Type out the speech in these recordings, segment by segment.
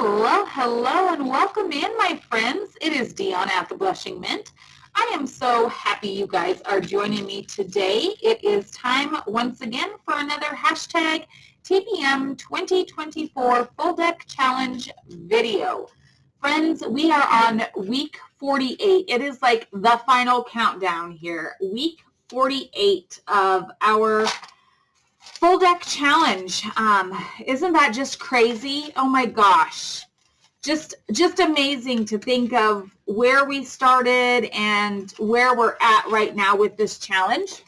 Well, hello and welcome in, my friends. It is Dion at the Blushing Mint. I am so happy you guys are joining me today. It is time once again for another hashtag TPM 2024 Full Deck Challenge video. Friends, we are on week 48. It is like the final countdown here. Week 48 of our Full Deck Challenge. Isn't that just crazy? Oh my gosh. Just amazing to think of where we started and where we're at right now with this challenge.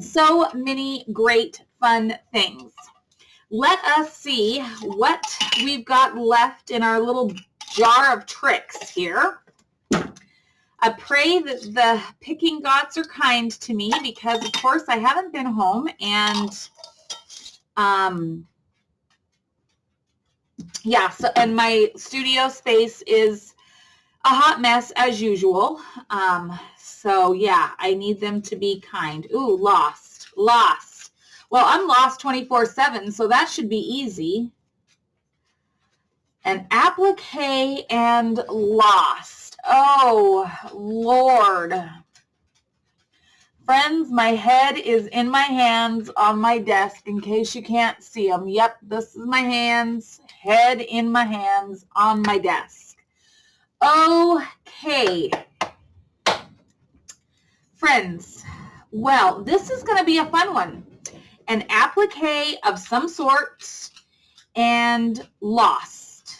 So many great fun things. Let us see what we've got left in our little jar of tricks here. I pray that the picking gods are kind to me because, of course, I haven't been home and, and my studio space is a hot mess as usual. I need them to be kind. Ooh, lost. Well, I'm lost 24/7, so that should be easy. An applique and lost. Oh, Lord. Friends, my head is in my hands on my desk in case you can't see them. Yep, this is my hands, head in my hands on my desk. Okay. Friends, well, this is going to be a fun one. An applique of some sort and lost.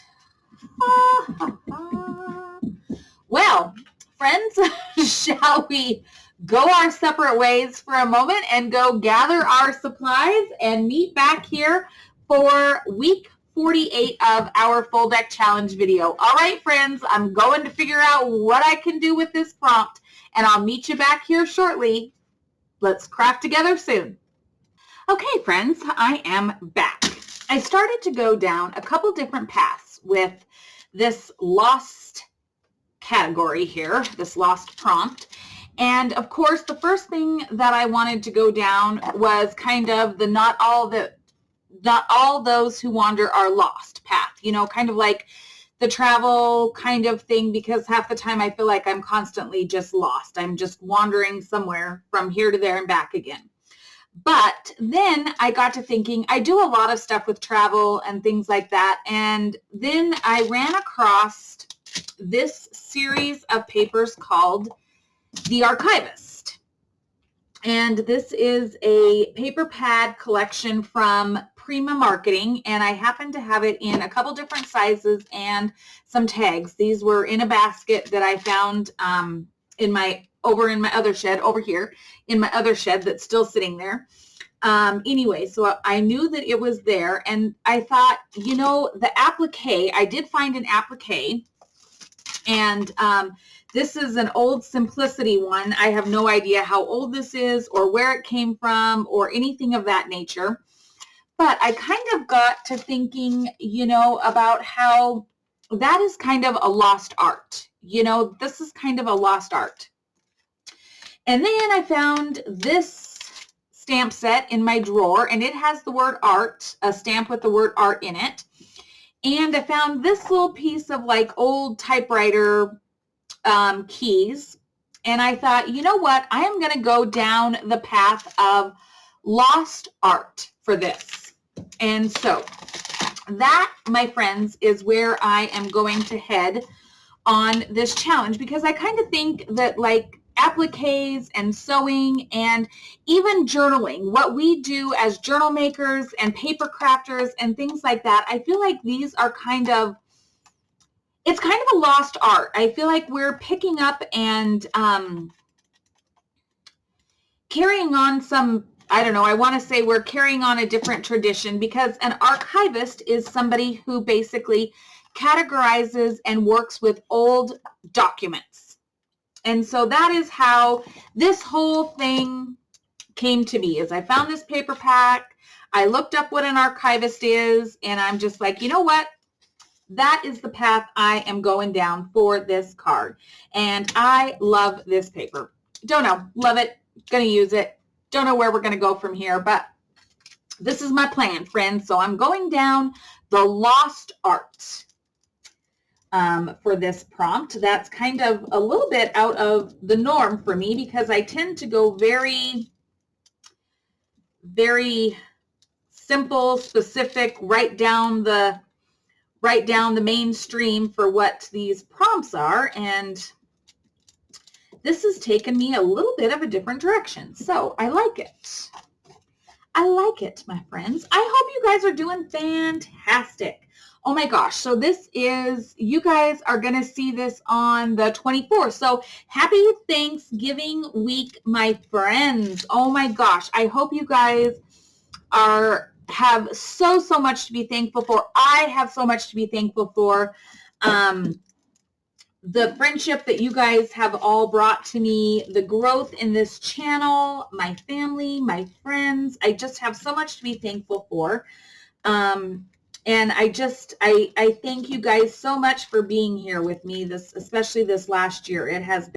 Well, friends, shall we go our separate ways for a moment and go gather our supplies and meet back here for week 48 of our Full Deck Challenge video. All right, friends, I'm going to figure out what I can do with this prompt, and I'll meet you back here shortly. Let's craft together soon. Okay, friends, I am back. I started to go down a couple different paths with this lost category here, this lost prompt. And of course, the first thing that I wanted to go down was kind of the not all those who wander are lost path, kind of like the travel kind of thing, because half the time I feel like I'm constantly just lost. I'm just wandering somewhere from here to there and back again. But then I got to thinking, I do a lot of stuff with travel and things like that. And then I ran across this series of papers called The Archivist. And this is a paper pad collection from Prima Marketing. And I happen to have it in a couple different sizes and some tags. These were in a basket that I found over in my other shed that's still sitting there. Anyway, so I knew that it was there, and I thought, the applique, I did find an applique, and this is an old Simplicity one. I have no idea how old this is or where it came from or anything of that nature, but I kind of got to thinking, about how that is kind of a lost art. This is kind of a lost art. And then I found this stamp set in my drawer, and it has the word art, a stamp with the word art in it. And I found this little piece of like old typewriter keys. And I thought, you know what? I am going to go down the path of lost art for this. And so that, my friends, is where I am going to head on this challenge, because I kind of think that like appliques and sewing and even journaling, what we do as journal makers and paper crafters and things like that, I feel like these are it's kind of a lost art. I feel like we're picking up and carrying on I want to say we're carrying on a different tradition, because an archivist is somebody who basically categorizes and works with old documents. And so that is how this whole thing came to be. As I found this paper pack, I looked up what an archivist is, and I'm just like, you know what? That is the path I am going down for this card. And I love this paper. Don't know, love it, gonna use it. Don't know where we're gonna go from here, but this is my plan, friends. So I'm going down the lost art for this prompt. That's kind of a little bit out of the norm for me because I tend to go very, very simple, specific, write down the mainstream for what these prompts are, and this has taken me a little bit of a different direction. So I like it. I like it, my friends. I hope you guys are doing fantastic. Oh my gosh. So this is, you guys are going to see this on the 24th. So happy Thanksgiving week, my friends. Oh my gosh. I hope you guys have so much to be thankful for. I have so much to be thankful for. The friendship that you guys have all brought to me, the growth in this channel, my family, my friends. I just have so much to be thankful for. And I thank you guys so much for being here with me, especially this last year. It has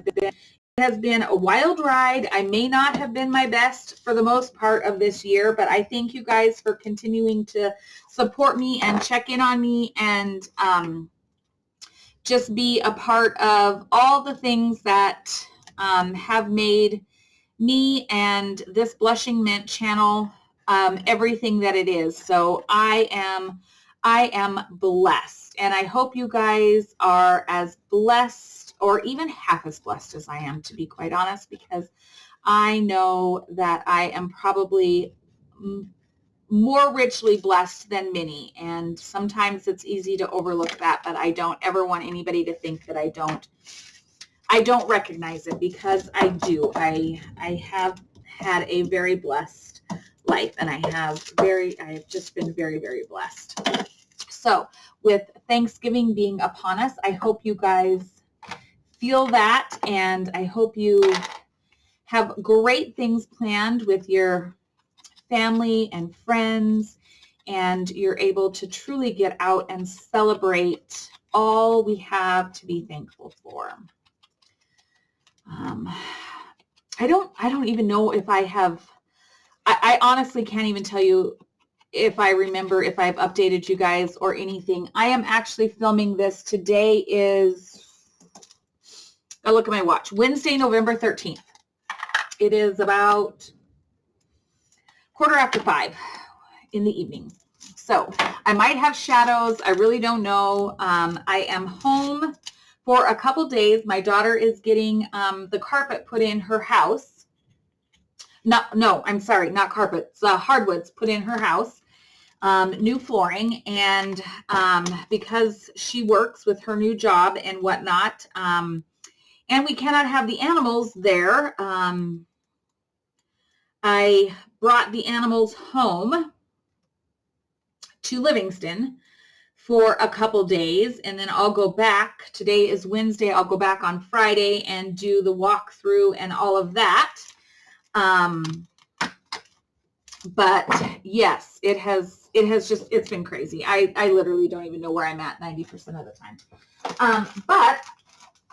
been a wild ride. I may not have been my best for the most part of this year, but I thank you guys for continuing to support me and check in on me and just be a part of all the things that have made me and this Blushing Mint channel everything that it is. So I am blessed, and I hope you guys are as blessed or even half as blessed as I am, to be quite honest, because I know that I am probably more richly blessed than many, and sometimes it's easy to overlook that, but I don't ever want anybody to think that I don't recognize it, because I do. I have had a very blessed life, and I have just been very, very blessed. So with Thanksgiving being upon us, I hope you guys feel that, and I hope you have great things planned with your family and friends, and you're able to truly get out and celebrate all we have to be thankful for. I don't even know if I have, I honestly can't even tell you if I remember if I've updated you guys or anything. I am actually filming this. Today is, I'll look at my watch, Wednesday, November 13th. It is about 5:15 in the evening. So I might have shadows. I really don't know. I am home for a couple days. My daughter is getting the carpet put in her house. I'm sorry, not carpet. Hardwoods put in her house. New flooring. And because she works with her new job and whatnot, and we cannot have the animals there, I brought the animals home to Livingston for a couple days, and then I'll go back. Today is Wednesday. I'll go back on Friday and do the walkthrough and all of that. But yes, it's been crazy. I literally don't even know where I'm at 90% of the time. But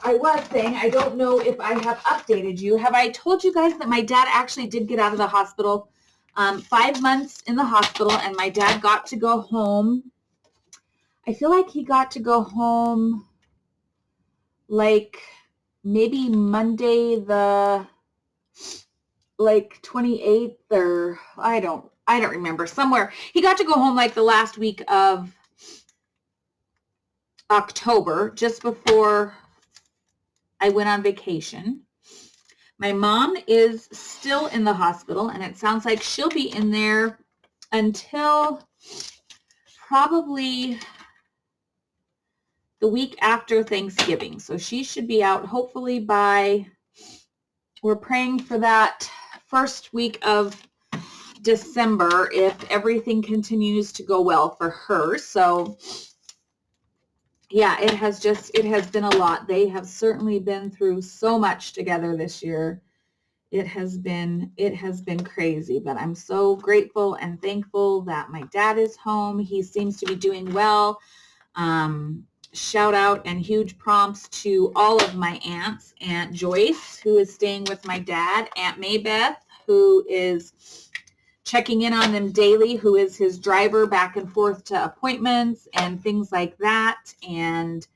I was saying, I don't know if I have updated you. Have I told you guys that my dad actually did get out of the hospital? 5 months in the hospital, and my dad got to go home. I feel like he got to go home like maybe Monday the 28th, or I don't remember, somewhere. He got to go home like the last week of October, just before I went on vacation. My mom is still in the hospital, and it sounds like she'll be in there until probably the week after Thanksgiving. So she should be out hopefully we're praying for that first week of December if everything continues to go well for her. So yeah, it has been a lot. They have certainly been through so much together this year. It has been crazy, but I'm so grateful and thankful that my dad is home. He seems to be doing well. Shout out and huge prompts to all of my aunts. Aunt Joyce, who is staying with my dad. Aunt Maybeth, who is checking in on them daily, who is his driver back and forth to appointments and things like that. And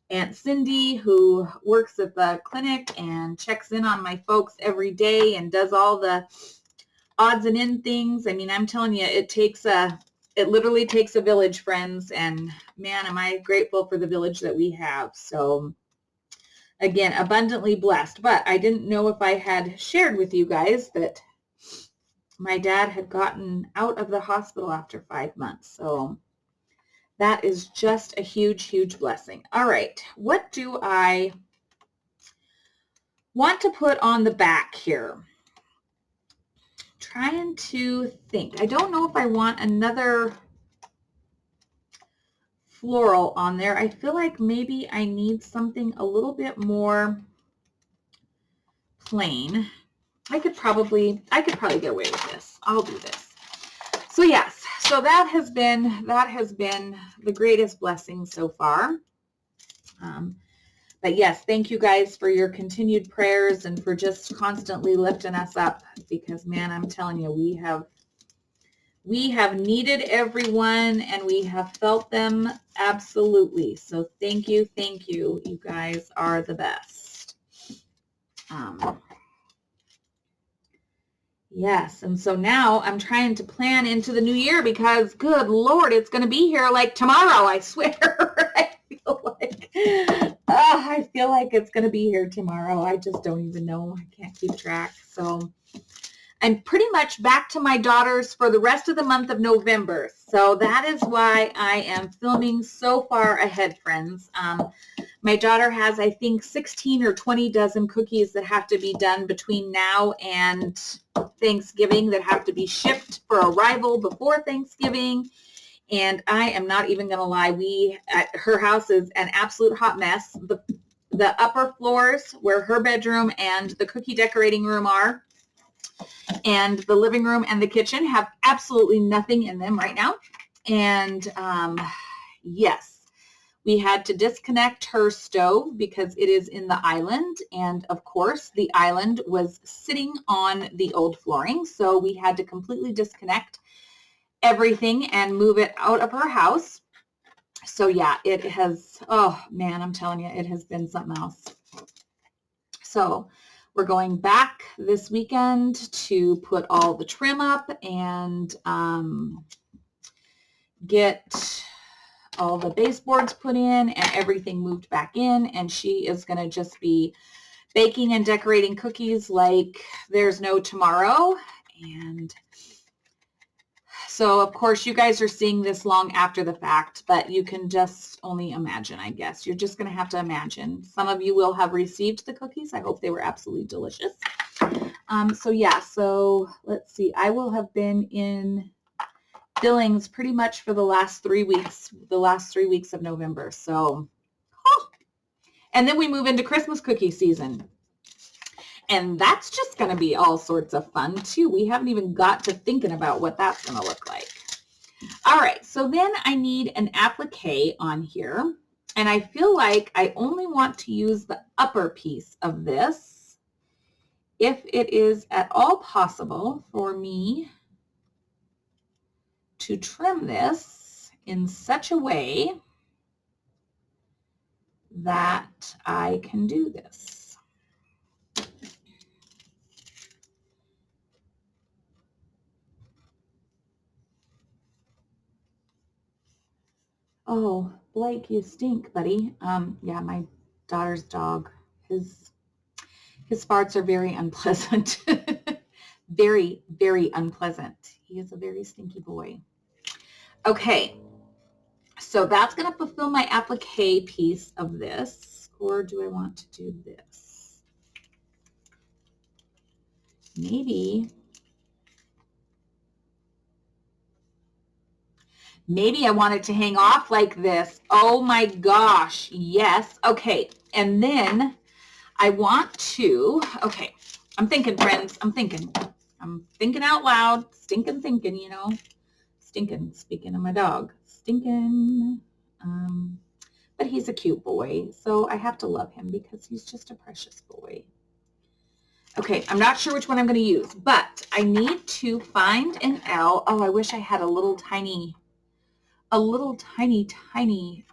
Aunt Cindy, who works at the clinic and checks in on my folks every day and does all the odds and end things. I mean, I'm telling you, it literally takes a village, friends. And man, am I grateful for the village that we have. So again, abundantly blessed. But I didn't know if I had shared with you guys that my dad had gotten out of the hospital after 5 months. So that is just a huge, huge blessing. All right, what do I want to put on the back here? Trying to think. I don't know if I want another floral on there. I feel like maybe I need something a little bit more plain. I could probably get away with this. I'll do this. So yes, so that has been the greatest blessing so far. But yes, thank you guys for your continued prayers and for just constantly lifting us up, because man, I'm telling you, we have needed everyone and we have felt them absolutely. So thank you. You guys are the best. Yes, and so now I'm trying to plan into the new year, because good Lord, it's going to be here like tomorrow, I swear. I feel like it's going to be here tomorrow. I just don't even know. I can't keep track. So I'm pretty much back to my daughters for the rest of the month of November. So that is why I am filming so far ahead, friends. My daughter has, I think, 16 or 20 dozen cookies that have to be done between now and Thanksgiving, that have to be shipped for arrival before Thanksgiving. And I am not even going to lie. Her house is an absolute hot mess. The upper floors, where her bedroom and the cookie decorating room are, and the living room and the kitchen, have absolutely nothing in them right now. And yes, we had to disconnect her stove because it is in the island. And of course, the island was sitting on the old flooring. So we had to completely disconnect everything and move it out of her house. So yeah, it has, oh man, I'm telling you, it has been something else. So we're going back this weekend to put all the trim up and get all the baseboards put in and everything moved back in. And she is going to just be baking and decorating cookies like there's no tomorrow. And so, of course, you guys are seeing this long after the fact, but you can just only imagine, I guess. You're just going to have to imagine. Some of you will have received the cookies. I hope they were absolutely delicious. So, yeah, so let's see. I will have been in Billings pretty much for the last 3 weeks, of November. So, and then we move into Christmas cookie season. And that's just going to be all sorts of fun, too. We haven't even got to thinking about what that's going to look like. All right, so then I need an applique on here. And I feel like I only want to use the upper piece of this, if it is at all possible for me to trim this in such a way that I can do this. Oh, Blake, you stink, buddy. Yeah, my daughter's dog, his farts are very unpleasant. Very, very unpleasant. He is a very stinky boy. Okay, so that's going to fulfill my applique piece of this. Or do I want to do this? Maybe I want it to hang off like this. Oh my gosh, yes. Okay, and then I want to, okay, I'm thinking, friends, I'm thinking out loud, stinking thinking, you know, stinking, speaking of my dog, stinking, but he's a cute boy, so I have to love him because he's just a precious boy. Okay, I'm not sure which one I'm going to use, but I need to find an L. Oh, I wish I had a little tiny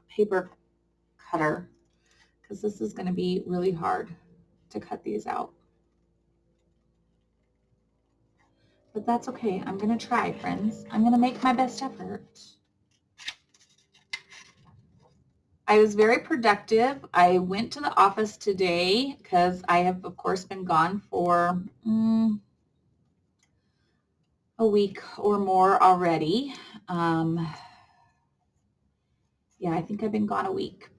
paper cutter, because this is going to be really hard to cut these out. But that's okay. I'm going to try, friends. I'm going to make my best effort. I was very productive. I went to the office today because I have, of course, been gone for a week or more already. Yeah, I think I've been gone a week.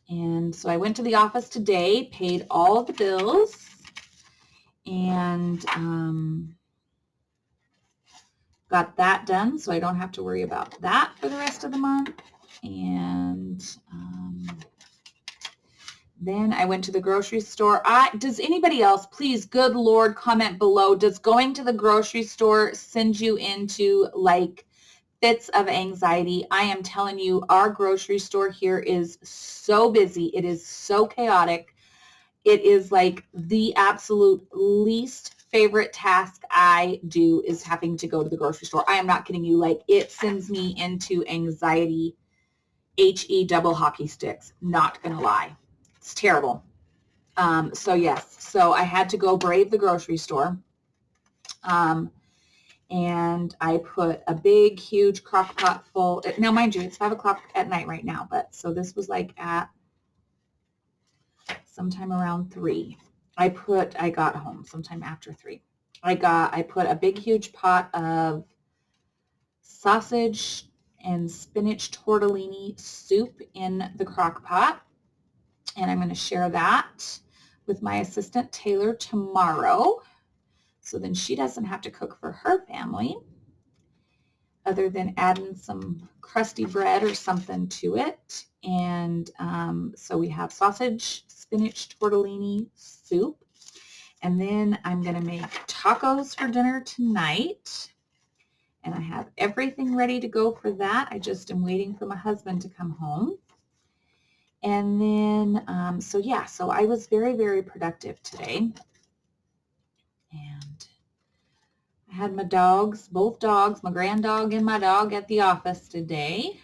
And so I went to the office today, paid all the bills, and got that done, so I don't have to worry about that for the rest of the month. And then I went to the grocery store. Does anybody else, please, good Lord, comment below. Does going to the grocery store send you into like fits of anxiety? I am telling you, our grocery store here is so busy. It is so chaotic. It is like the absolute least favorite task I do is having to go to the grocery store. I am not kidding you. Like, it sends me into anxiety, HE double hockey sticks. Not gonna lie. It's terrible. So yes, so I had to go brave the grocery store. And I put a big, huge crock pot full. Now, mind you, it's 5 o'clock at night right now, but so this was like at sometime around 3. I got home sometime after 3. I put a big, huge pot of sausage and spinach tortellini soup in the crock pot, and I'm going to share that with my assistant Taylor tomorrow, so then she doesn't have to cook for her family other than adding some crusty bread or something to it. And so we have sausage, spinach tortellini soup, and then I'm going to make tacos for dinner tonight. And I have everything ready to go for that. I just am waiting for my husband to come home. And then, so yeah, so I was very, very productive today. And I had my dogs, both dogs, my grand dog and my dog at the office today.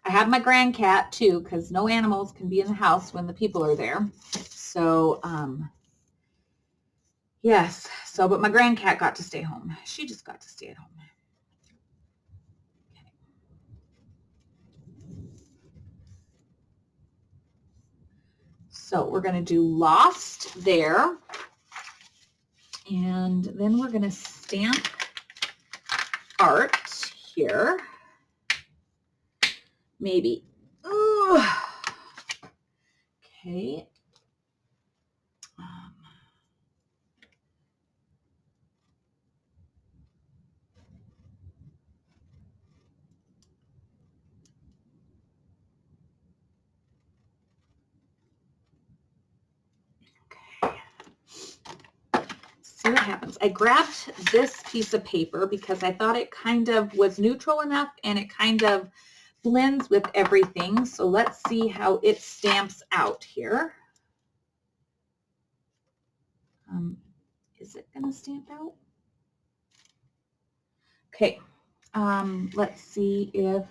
I have my grand cat too, because no animals can be in the house when the people are there. So, yes, so, but my grand cat got to stay home. She just got to stay at home. Okay. So we're going to do Lost there. And then we're going to stamp art here. Maybe. Ooh. Okay. See what happens. I grabbed this piece of paper because I thought it kind of was neutral enough and it kind of blends with everything. So let's see how it stamps out here. Is it going to stamp out? Okay. Let's see if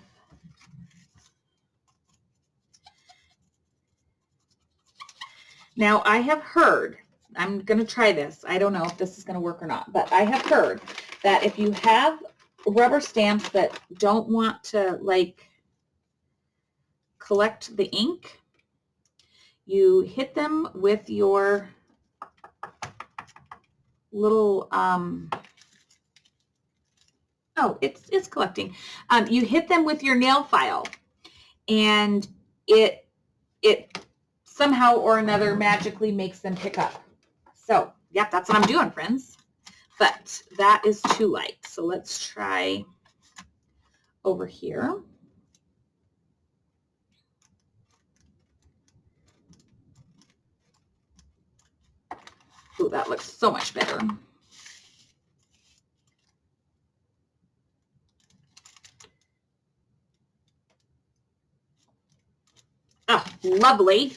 now I have heard, I'm going to try this. I don't know if this is going to work or not, but I have heard that if you have rubber stamps that don't want to like collect the ink, you hit them with your little, oh, it's collecting. You hit them with your nail file and it somehow or another magically makes them pick up. So, yep, that's what I'm doing, friends. But that is too light. So let's try over here. Oh, that looks so much better. Oh, lovely.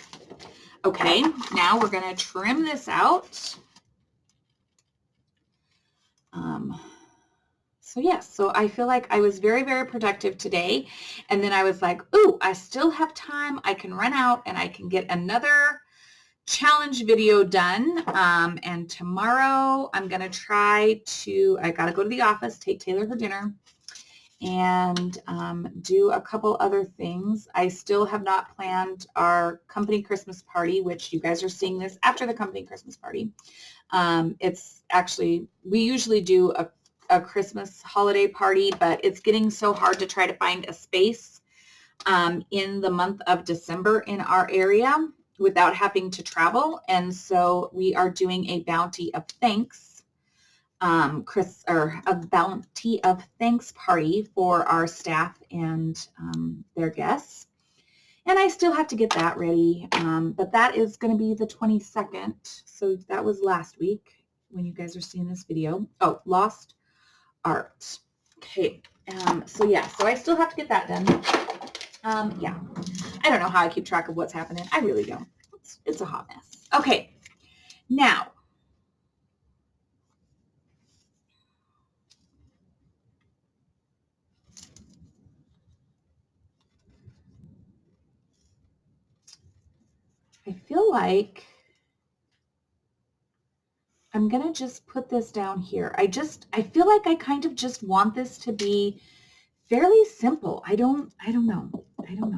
Okay, now we're going to trim this out. So yes, so I feel like I was very, very productive today. And then I was like, ooh, I still have time. I can run out and I can get another challenge video done. And tomorrow I'm going to try to, I got to go to the office, take Taylor her dinner, and do a couple other things. I still have not planned our company Christmas party, which you guys are seeing this after the company Christmas party. It's actually, we usually do a Christmas holiday party, but it's getting so hard to try to find a space in the month of December in our area without having to travel. And so we are doing a bounty of thanks, a bounty of thanks party for our staff and their guests. And I still have to get that ready, but that is going to be the 22nd. So that was last week when you guys are seeing this video. Oh, Lost Art. Okay, so yeah, so I still have to get that done. Yeah, I don't know how I keep track of what's happening. I really don't. It's a hot mess. Okay, now, I feel like I'm going to just put this down here. I feel like I kind of just want this to be fairly simple. I don't know. I don't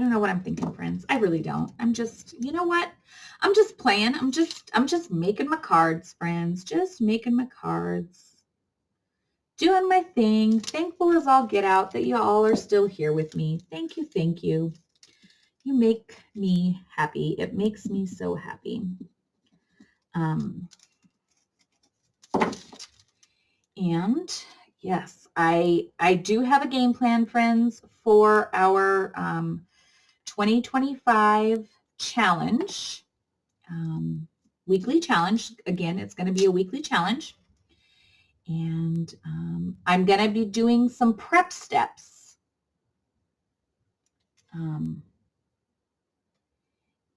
know what I'm thinking, friends. I really don't. I'm just, you know what? I'm just playing. I'm just making my cards, friends. Just making my cards. Doing my thing. Thankful as all get out that you all are still here with me. Thank you. Thank you. You make me happy. It makes me so happy. And yes, I do have a game plan, friends, for our 2025 challenge, weekly challenge. Again, it's going to be a weekly challenge. And I'm going to be doing some prep steps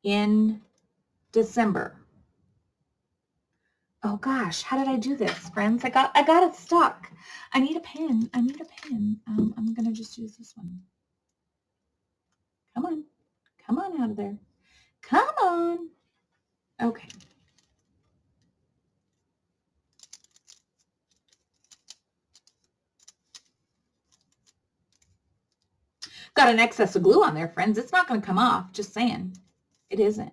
in December. Oh gosh, how did I do this, friends? I got it stuck. I need a pen. I'm going to just use this one. Come on. Come on out of there. Come on. Okay. Got an excess of glue on there, friends. It's not going to come off. Just saying. It isn't.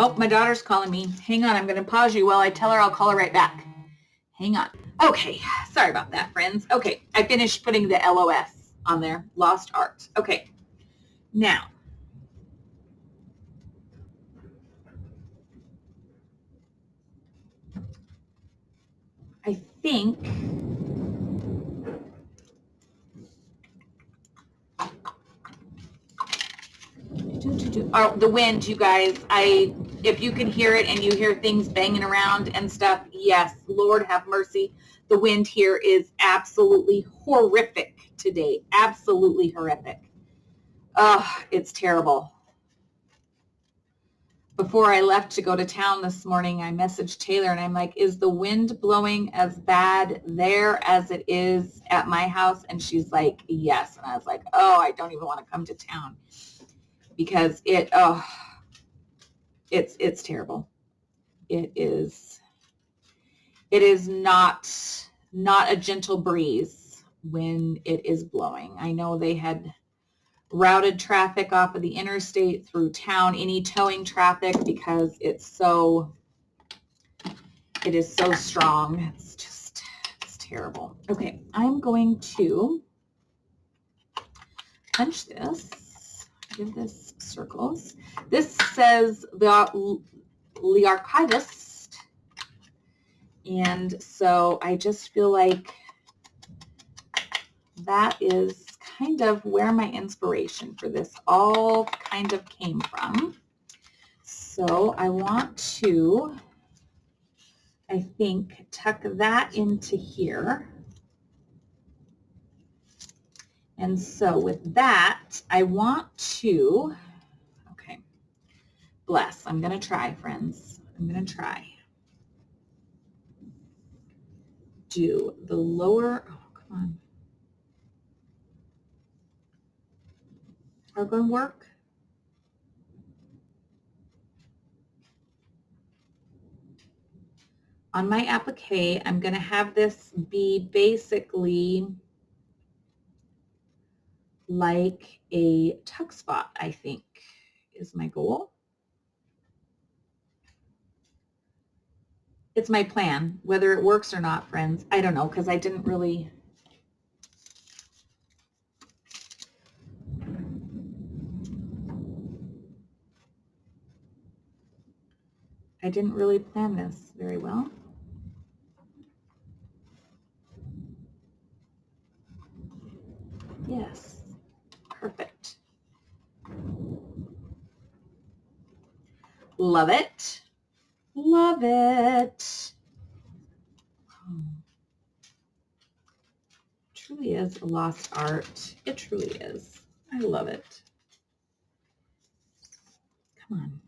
Oh, my daughter's calling me. Hang on. I'm going to pause you while I tell her I'll call her right back. Hang on. Okay. Sorry about that, friends. Okay. I finished putting the LOS on there. Lost Art. Okay. Now, I think the wind, you guys, if you can hear it and you hear things banging around and stuff, yes, Lord have mercy. The wind here is absolutely horrific today. Absolutely horrific. It's terrible. Before I left to go to town this morning, I messaged Taylor and I'm like, is the wind blowing as bad there as it is at my house? And she's like, yes. And I was like, oh, I don't even want to come to town because it's terrible. It is not a gentle breeze when it is blowing. I know they had routed traffic off of the interstate through town, any towing traffic, because it is so strong. It's terrible. Okay, I'm going to punch this, give this circles. This says the archivist, and so I just feel like that is kind of where my inspiration for this all kind of came from. So I want to, I think, tuck that into here. And so with that, I want to, okay, bless. I'm going to try, friends. I'm going to try. Do the lower, oh, come on. Are going to work? On my applique, I'm going to have this be basically like a tuck spot, I think, is my goal. It's my plan. Whether it works or not, friends, I don't know, because I didn't really plan this very well. Yes, perfect. Love it. Love it. Oh. Truly is a lost art. It truly is. I love it. Come on.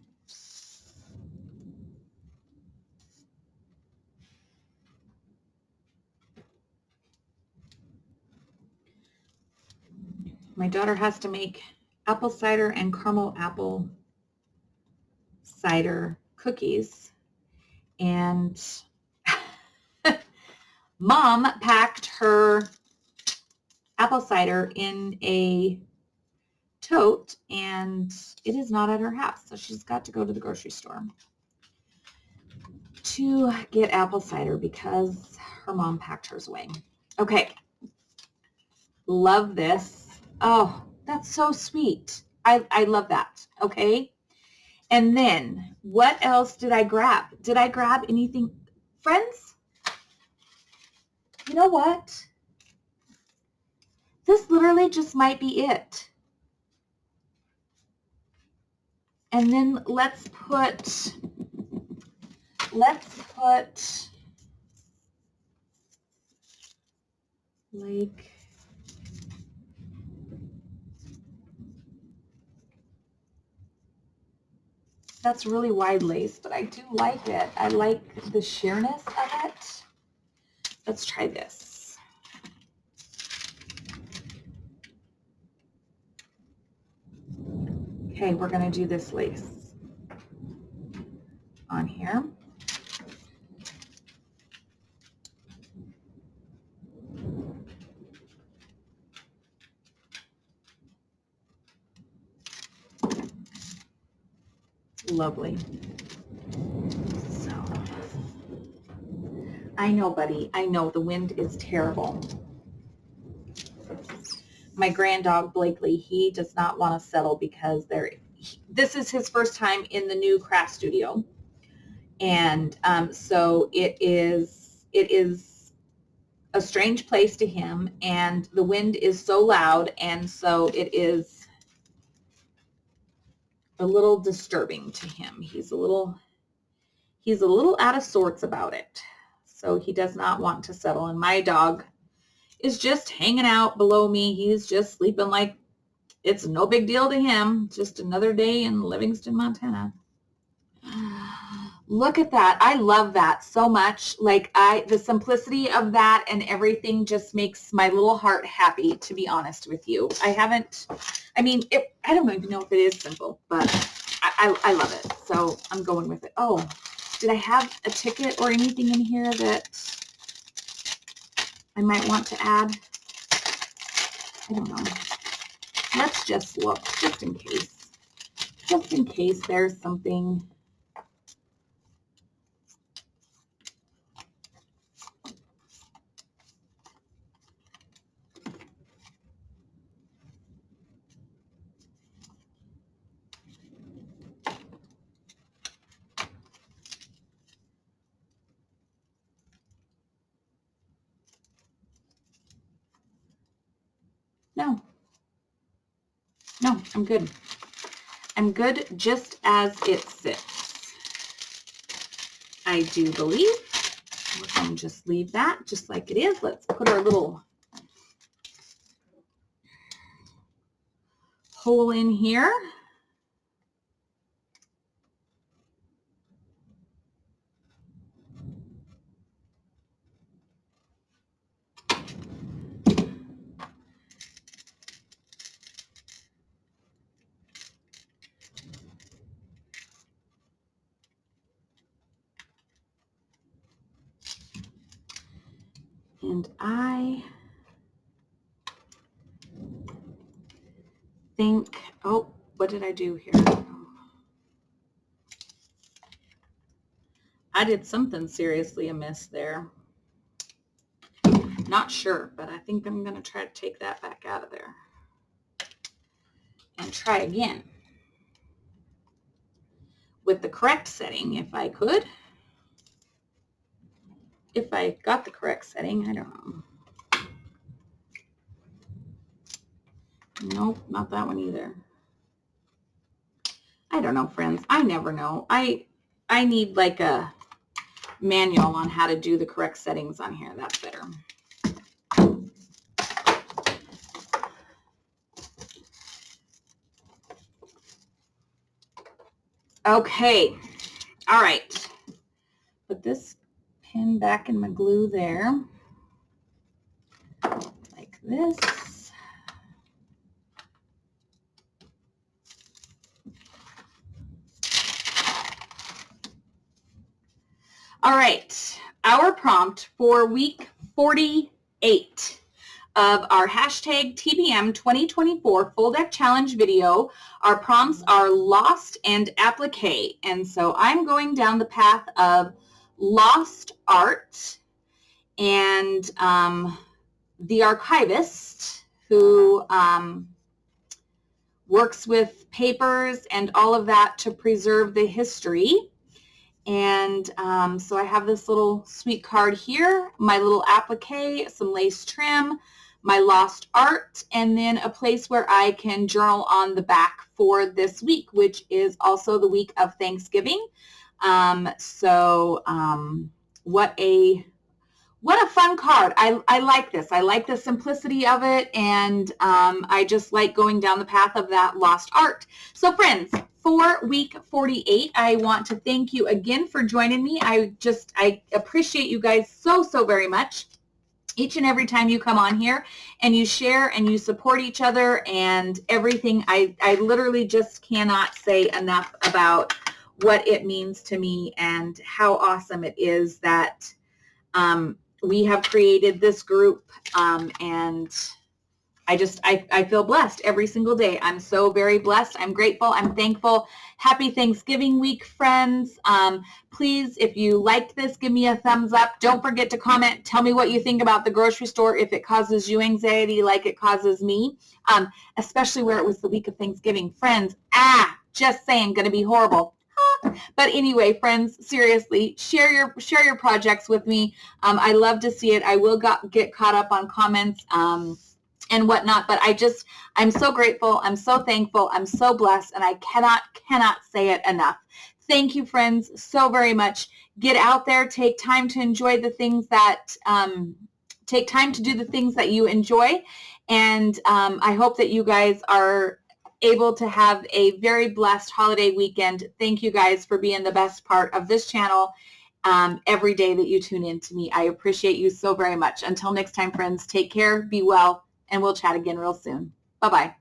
My daughter has to make apple cider and caramel apple cider cookies, and Mom packed her apple cider in a tote, and it is not at her house, so she's got to go to the grocery store to get apple cider because her mom packed hers away. Okay, love this. Oh, that's so sweet. I love that. Okay, and then what else did I grab? Did I grab anything? Friends, you know what? This literally just might be it. And then let's put like, that's really wide lace, but I do like it. I like the sheerness of it. Let's try this. Okay, we're going to do this lace on here. Lovely. So, I know, buddy. I know the wind is terrible. My grand dog, Blakely, he does not want to settle because this is his first time in the new craft studio. And so it is a strange place to him, and the wind is so loud, and so it is a little disturbing to him. He's a little out of sorts about it. So he does not want to settle. And my dog is just hanging out below me. He's just sleeping like it's no big deal to him. Just another day in Livingston, Montana. Look at that. I love that so much. Like the simplicity of that and everything just makes my little heart happy, to be honest with you. I don't even know if it is simple, but I love it. So I'm going with it. Oh, did I have a ticket or anything in here that I might want to add? I don't know. Let's just look, just in case. Just in case there's something. No, I'm good. I'm good just as it sits. I do believe. We're going to just leave that just like it is. Let's put our little hole in here. And I think, oh, what did I do here? I did something seriously amiss there. Not sure, but I think I'm going to try to take that back out of there and try again with the correct setting if I could. If I got the correct setting, I don't know. Nope, not that one either. I don't know, friends. I never know. I need like a manual on how to do the correct settings on here. That's better. Okay. All right. Put this pin back in my glue there. Like this. All right, our prompt for week 48 of our hashtag TBM 2024 Full Deck Challenge video, our prompts are lost and applique. And so I'm going down the path of lost art, and the archivist who works with papers and all of that to preserve the history. And so I have this little sweet card here, my little applique, some lace trim, my lost art, and then a place where I can journal on the back for this week, which is also the week of Thanksgiving. What a fun card. I like this. I like the simplicity of it, and I just like going down the path of that lost art. So friends, for week 48, I want to thank you again for joining me. I appreciate you guys so very much. Each and every time you come on here and you share and you support each other and everything, I literally just cannot say enough about what it means to me and how awesome it is that we have created this group, and I feel blessed every single day. I'm so very blessed. I'm grateful. I'm thankful. Happy Thanksgiving week, friends. Please, if you liked this, give me a thumbs up. Don't forget to comment. Tell me what you think about the grocery store, if it causes you anxiety like it causes me, especially where it was the week of Thanksgiving. Friends, just saying, going to be horrible. But anyway, friends, seriously, share your projects with me. I love to see it. I will get caught up on comments and whatnot, but I'm so grateful. I'm so thankful. I'm so blessed, and I cannot say it enough. Thank you, friends, so very much. Get out there. Take time to enjoy the things that, take time to do the things that you enjoy. And I hope that you guys are able to have a very blessed holiday weekend. Thank you guys for being the best part of this channel every day that you tune in to me. I appreciate you so very much. Until next time, friends, take care, be well, and we'll chat again real soon. Bye-bye.